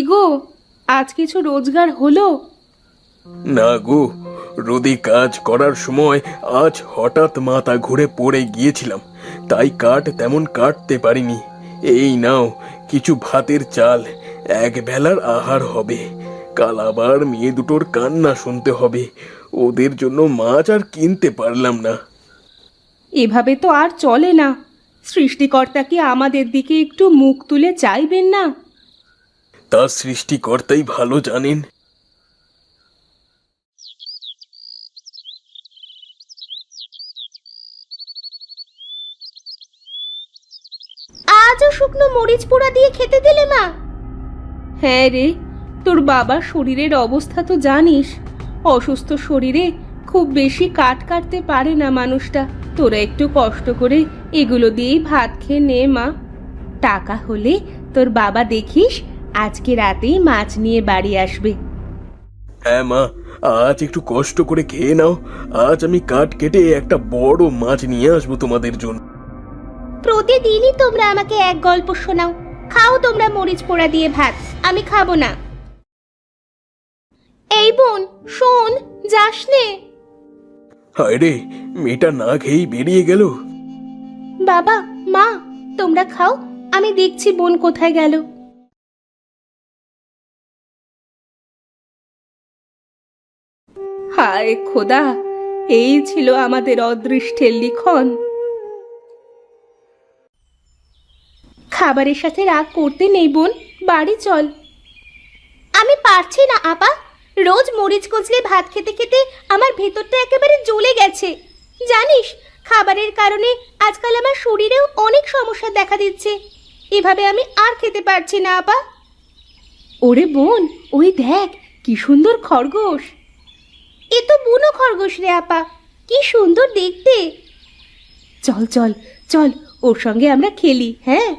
গো, আজ কিছু রোজগার হলো? না গো, রোদে কাজ করার সময় আজ হঠাৎ মাথা ঘুরে পড়ে গিয়েছিলাম, তাই কাঠ তেমন কাটতে পারিনি। এই নাও কিছু ভাতের চাল, এক বেলার আহার হবে। কাল আবার মেয়ে দুটোর কান্না শুনতে হবে, ওদের জন্য মাছ আর কিনতে পারলাম না। এভাবে তো আর চলে না। সৃষ্টিকর্তা কি আমাদের দিকে একটু মুখ তুলে চাইবেন না? তা সৃষ্টিকর্তাই ভালো জানেন। আজও শুকনো মরিচ পোড়া দিয়ে খেতে দিলে মা? হ্যাঁ রে, তোর বাবার শরীরের অবস্থা তো জানিস। অসুস্থ শরীরে খুব বেশি কাট কাটতে পারে না মানুষটা। তোরা একটু কষ্ট করে এগুলো দিয়েই ভাত খেয়ে নে মা। টাকা হলে তোর বাবা দেখিস আজকে রাতেই মাছ নিয়ে বাড়ি আসবে। হ্যাঁ মা, আজ একটু কষ্ট করে খেয়ে নাও। আজ আমি কাঠ কেটে একটা বড় মাছ নিয়ে আসবো তোমাদের জন্য। প্রতিদিনই তোমরা আমাকে এক গল্প শোনাও। খাও তোমরা মরিচ পোড়া দিয়ে ভাত, আমি খাবো না। এই বোন শোন, যাস নে। হায় রে, মেয়েটা না খেয়েই বেরিয়ে গেল। বাবা মা, তোমরা খাও, আমি দেখছি বোন কোথায় গেল। হায় খোদা, এই ছিল আমাদের অদৃষ্টের লিখন। খাবারের সাথে রাগ করতে নেই বোন, বাড়ি চল। আমি পারছি না আপা, রোজ মরিচ কচলে ভাত খেতে খেতে আমার ভেতরটা একেবারে জ্বলে গেছে। জানিস, খাবারের কারণে আজকাল আমার শরীরেও অনেক সমস্যা দেখা দিচ্ছে। এভাবে আমি আর খেতে পারছি না আপা। ওরে বোন, ওই দেখ কি সুন্দর খরগোশ। এ তো বুনো খরগোশ রে আপা, কি সুন্দর দেখতে। চল চল চল, ওর সঙ্গে আমরা খেলি। হ্যাঁ,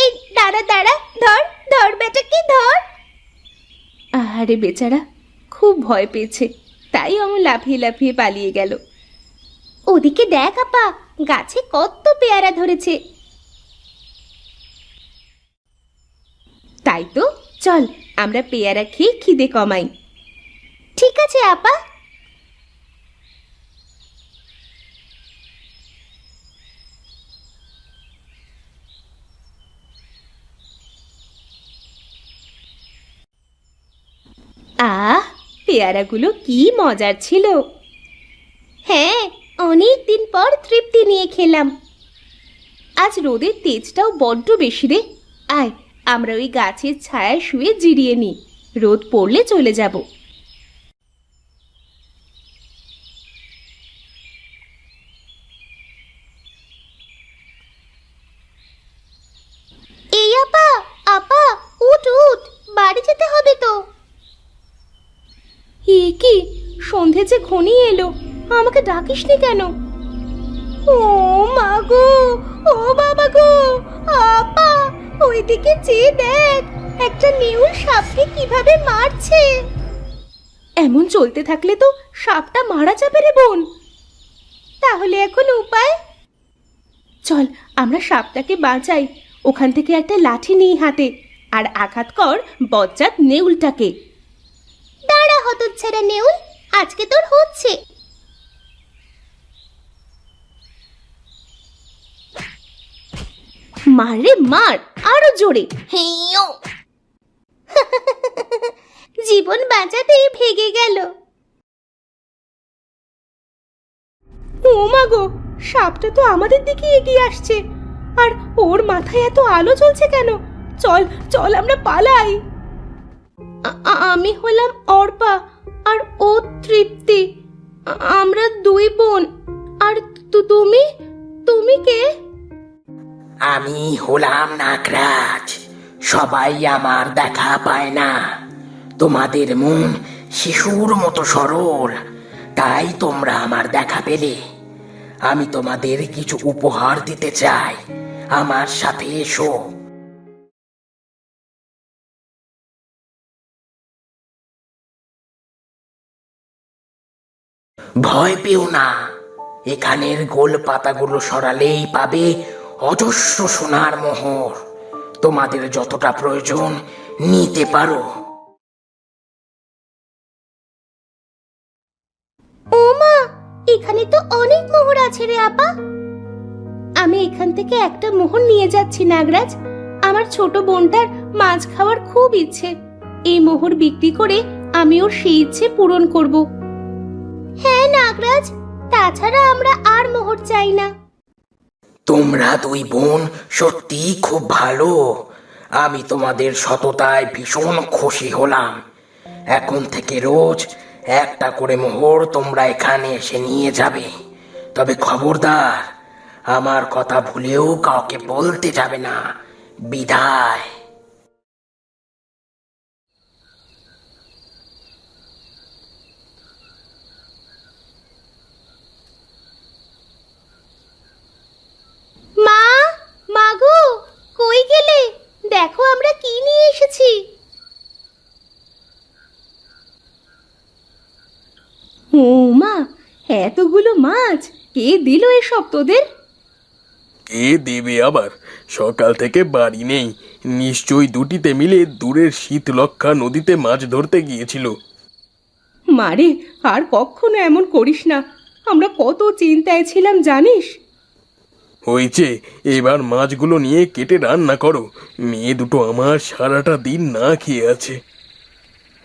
এই দাঁড়া দাঁড়া, ধর ধর বেটাকে ধর। আরে বেচারা খুব ভয় পেয়েছে, তাই অমন লাফিয়ে লাফিয়ে পালিয়ে গেল। ওদিকে দেখ আপা, গাছে কত পেয়ারা ধরেছে। তাই তো, চল আমরা পেয়ারা খেয়ে খিদে কমাই। ঠিক আছে আপা। আহ, পেয়ারাগুলো কি মজার ছিল। হ্যাঁ, অনেক দিন পর তৃপ্তি নিয়ে খেলাম। আজ রোদের তেজটাও বড্ড বেশি রে। আয়, আমরা ওই গাছের ছায়ায় শুয়ে জিরিয়ে নিই, রোদ পড়লে চলে যাব। এই আপা, আপা উঠ উঠ, বাড়ি যেতে হবে তো। এ কি, সন্ধে যে ঘনিয়ে এলো, আমাকে ডাকিসনি কেন? ও মা গো, ও বাবা গো, আপা ওইদিকে চেয়ে দেখ, একটা নেউল সাপকে কিভাবে মারছে। এমন চলতে থাকলে তো সাপটা মারা যাবে রে বোন। তাহলে এখন উপায়? চল আমরা সাপটাকে বাঁচাই। ওখান থেকে একটা লাঠি নিই হাতে, আর আঘাত কর বজ্জাত নেউলটাকে। দাঁড়া হতচ্ছাড়া নেউল, আজকে তোর হচ্ছে। মার রে মার, আরো জোরে। হেইয়ো। জীবন বাঁচাতে ভেগে গেল। ও মা গো, সাপটা তো আমাদের দিকে এগিয়ে আসছে, আর ওর মাথায় এত আলো জ্বলছে কেন? চল চল আমরা পালাই। আমি হলাম অর্পা, আর ও তৃপ্তি। আমরা দুই বোন। আর তুমি তুমি কে? আমি হলাম নাগরাজ। সবাই আমার দেখা পায় না। তোমাদের মন শিশুর মতো সরল, তাই তোমরা আমার দেখা পেলে। আমি তোমাদের কিছু উপহার দিতে চাই, আমার সাথে এসো। ভয় পেও না, এখানের গোল পাতাগুলো সরালেই পাবে অজস্র সোনার মোহর। তোমাদের যতটা প্রয়োজন নিতে পারো। ও মা, এখানে তো অনেক মোহর আছে রে আপা। আমি এখান থেকে একটা মোহর নিয়ে যাচ্ছি নাগরাজ। আমার ছোট বোনটার মাছ খাওয়ার খুব ইচ্ছে। এই মোহর বিক্রি করে আমি ওর সেই ইচ্ছে পূরণ করব। হ্যাঁ নাগরাজ, তাছাড়া আমরা আর মোহর চাই না। তোমরা দুই বোন সত্যি খুব ভালো। আমি তোমাদের সততায় ভীষণ খুশি হলাম। এখন থেকে রোজ একটা করে মোহর তোমরা এখানে এসে নিয়ে যাবে। তবে খবরদার, আমার কথা ভুলেও কাউকে বলতে যাবে না। বিদায়। মা, মাগো, কই গেলে? দেখো আমরা কি নিয়ে এসেছি। ও মা, এতগুলো মাছ কে দিল এসব তোদের? কে দেবে আবার? সকাল থেকে বাড়ি নেই, নিশ্চয়ই দুটিতে মিলে দূরের শীতলক্ষা নদীতে মাছ ধরতে গিয়েছিল। মারে, আর কখনো এমন করিস না। আমরা কত চিন্তায় ছিলাম জানিস। হয়েছে, এবার মাছগুলো নিয়ে কেটে রান্না করো। মেয়ে দুটো আমার সারাটা দিন না খেয়ে আছে।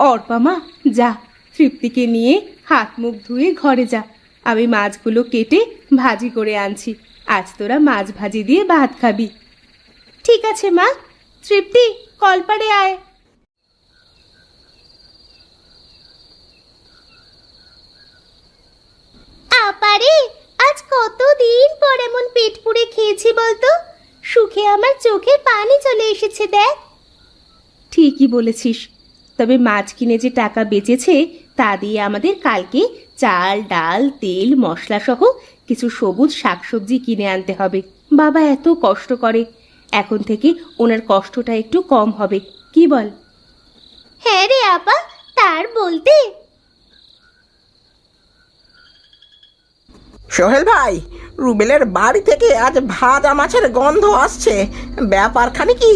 অর্পা মা, যা, তৃপ্তিকে নিয়ে হাত মুখ ধুয়ে ঘরে যা। আমি মাছগুলো কেটে ভাজি করে আনছি। আজ তোরা মাছ ভাজি দিয়ে ভাত খাবি। ঠিক আছে মা। তৃপ্তি, কলপাড়ে আয়। আপারে, আজ কতদিন পর এমন পেট পুড়ে খেয়েছি বলতো। সুখে আমার চোখে পানি চলে এসেছে দেখ। ঠিকই বলেছিস। তবে মাছ কিনে যে টাকা বেঁচেছে তা দিয়ে আমাদের কালকে চাল, ডাল, তেল, মশলা সহ কিছু সবুজ শাকসবজি কিনে আনতে হবে। বাবা এত কষ্ট করে, এখন থেকে ওনার কষ্টটা একটু কম হবে, কি বল? হ্যাঁ রে আপা, তার বলতে। সোহেল ভাই, রুবেলের বাড়ি থেকে আজ ভাজা মাছের গন্ধ আসছে। ব্যাপারখানে কি?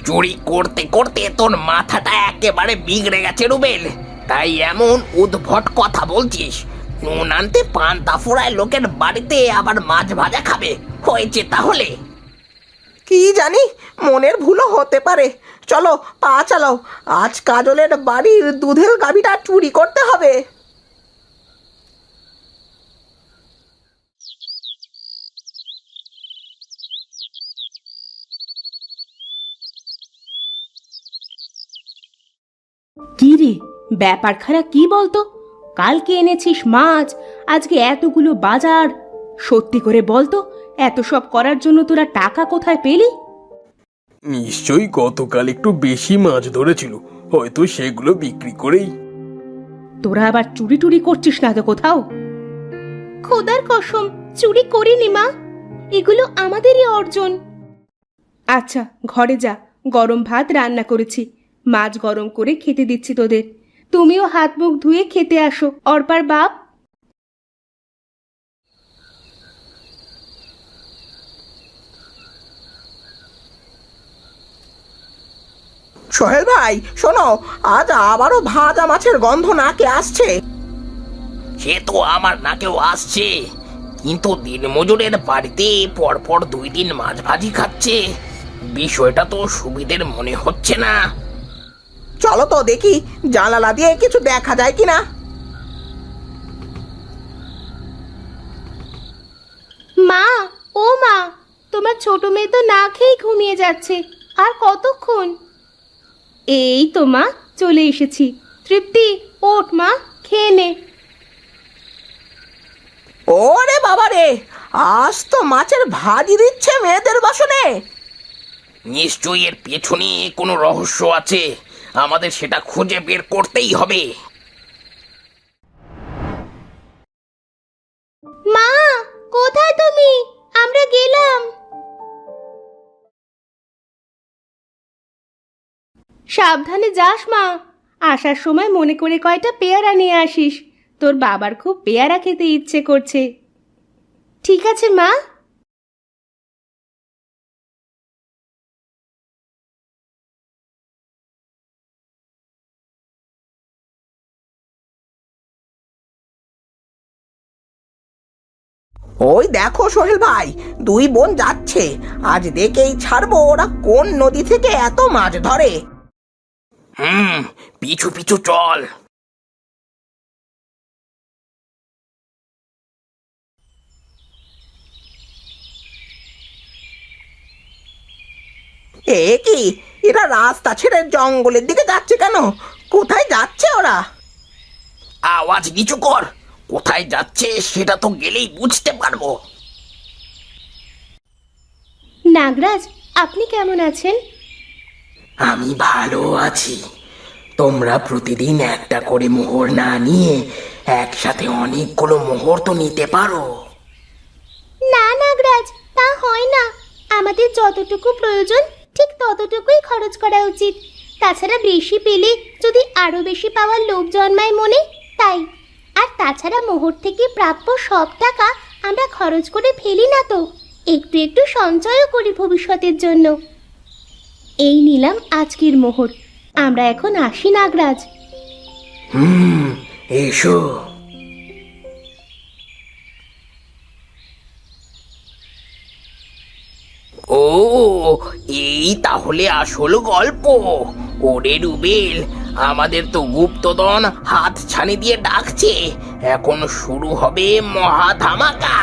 চুরি করতে করতে তোর মাথাটা একেবারে বিগড়ে গেছে রুবেল, তাই এমন উদ্ভট কথা বলছিস। নুন আনতে পান্তা ফুরায় লোকের বাড়িতে আবার মাছ ভাজা খাবে, হয়েছে তাহলে? কি জানি, মনের ভুলও হতে পারে। চলো, পা চালাও। আজ কাজলের বাড়ির দুধের গাভীটা চুরি করতে হবে। কি রে, ব্যাপার খারাপ কি বলতো? কালকে এনেছিস মাছ, আজকে এতগুলো বাজার। সত্যি করে বলতো, এত সব করার জন্য তোরা টাকা কোথায় পেলি? নিশ্চয়ই গতকাল একটু বেশি মাছ ধরেছিল, হয়তো সেগুলো বিক্রি করেই। তোরা আবার চুরি টুরি করছিস না তো কোথাও? খোদার কসম, চুরি করিনি মা, এগুলো আমাদেরই অর্জন। আচ্ছা, ঘরে যা, গরম ভাত রান্না করেছি। মাছ গরম করে খেতে দিচ্ছি তোদের। তুমিও হাত মুখ ধুয়ে খেতে আসো, অর্পার বাপ। সোহেল ভাই শোনো, আজ আবারও ভাজা মাছের গন্ধ নাকে আসছে। সে তো আমার নাকেও আসছে, কিন্তু দিনমজুরের বাড়িতে পরপর 2 দিন মাছ ভাজি খাচ্ছে। বিষয়টা তো সুবিধের মনে হচ্ছে না। চলো তো দেখি, জানালা দিয়ে কিছু দেখা যায় কিনা। মা, ও মা, তোমার ছোট মেয়ে তো না খেয়ে ঘুমিয়ে যাচ্ছে। আর কতক্ষণ? এই তো মা, চলে এসেছি। তৃপ্তি, ওঠ মা, খেয়ে নে। ওরে বাবা রে, আজ তো মাছের ভাজি দিচ্ছে মেয়েদের বাসনে। নিশ্চয়ই এর পেছনে কোনো রহস্য আছে, আমাদের সেটা খুঁজে বের করতেই হবে। মা, কোথায় তুমি? আমরা গেলাম। সাবধানে যাস মা, আসার সময় মনে করে কয়টা পেয়ারা নিয়ে আসিস। তোর বাবার খুব পেয়ারা খেতে ইচ্ছে করছে। ঠিক আছে মা। ওই দেখো সোহেল ভাই, দুই বোন যাচ্ছে। আজ দেখেই ছাড়বো ওরা কোন নদী থেকে এত মাছ ধরে। পিছু পিছু চল। এ কি, এরা রাস্তা ছেড়ে জঙ্গলের দিকে যাচ্ছে কেন? কোথায় যাচ্ছে ওরা? আওয়াজ নিচু কর, কোথায় যাচ্ছে সেটা তো গেলেই বুঝতে পারবো। নাগরাজ, আপনি কেমন আছেন? আমি ভালো আছি। তোমরা প্রতিদিন একটা করে মোহর না নিয়ে একসাথে অনেকগুলো মোহর তো নিতে পারো। না নাগরাজ, তা হয় না। আমাদের যতটুকু প্রয়োজন ঠিক ততটুকুই খরচ করা উচিত। তাছাড়া বেশি পেলে যদি আরো বেশি পাওয়ার লোভ জন্মায় মনে, তাই। আর তাছাড়া মোহর থেকে প্রাপ্য সব টাকা আমরা খরচ করে ফেলি না তো, একটু একটু সঞ্চয়ও করি ভবিষ্যতের জন্য। এই নিলাম আজকের মোহর। আমরা এখন আসি নাগরাজ। এসো। ও, এই তাহলে আসল গল্প। ওরে রুবেল, আমাদের তো গুপ্তধন হাত ছানি দিয়ে ডাকছে। এখন শুরু হবে মহা ধামাকা।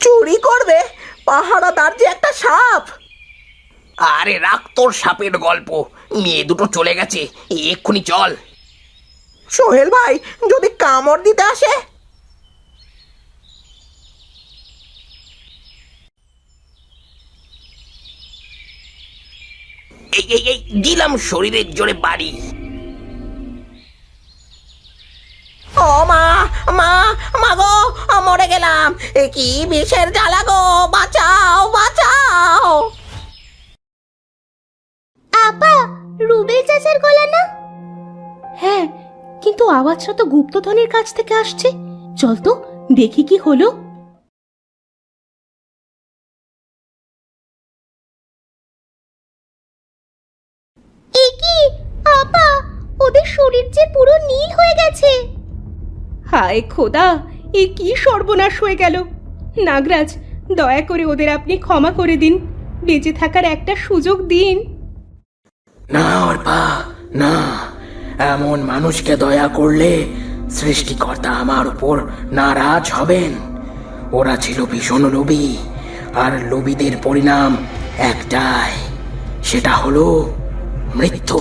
চুরি করবে? পাহারাদার যে একটা সাপ। আরে রাখ তোর সাপের গল্প, মেয়ে দুটো চলে গেছে, এক্ষুনি চল। সোহেল ভাই, যদি কামড় দিতে আসে? এই দিলাম শরীরের জোরে বাড়ি। ও মা, মা, মা গো, মরে গেলাম। এ কি বিষের জ্বালা গো, বাঁচাও, বাঁচাও। আপা, রুবেল চাচার গলা না? হ্যাঁ, কিন্তু আওয়াজটা তো গুপ্তধনের কাছ থেকে আসছে। চল তো দেখি কি হলো। এ কি আপা, ওদের শরীর যে পুরো নীল হয়ে গেছে। হায় খোদা, এ কি সর্বনাশ হয়ে গেল। নাগরাজ, দয়া করে ওদের আপনি ক্ষমা করে দিন, বেঁচে থাকার একটা সুযোগ দিন। না অর্পা, না, এমন মানুষকে দয়া করলে সৃষ্টিকর্তা আমার উপর নারাজ হবেন। ওরা ছিল ভীষণ লোভী, আর লোভীদের পরিণাম একটাই, সেটা হলো মৃত্যু।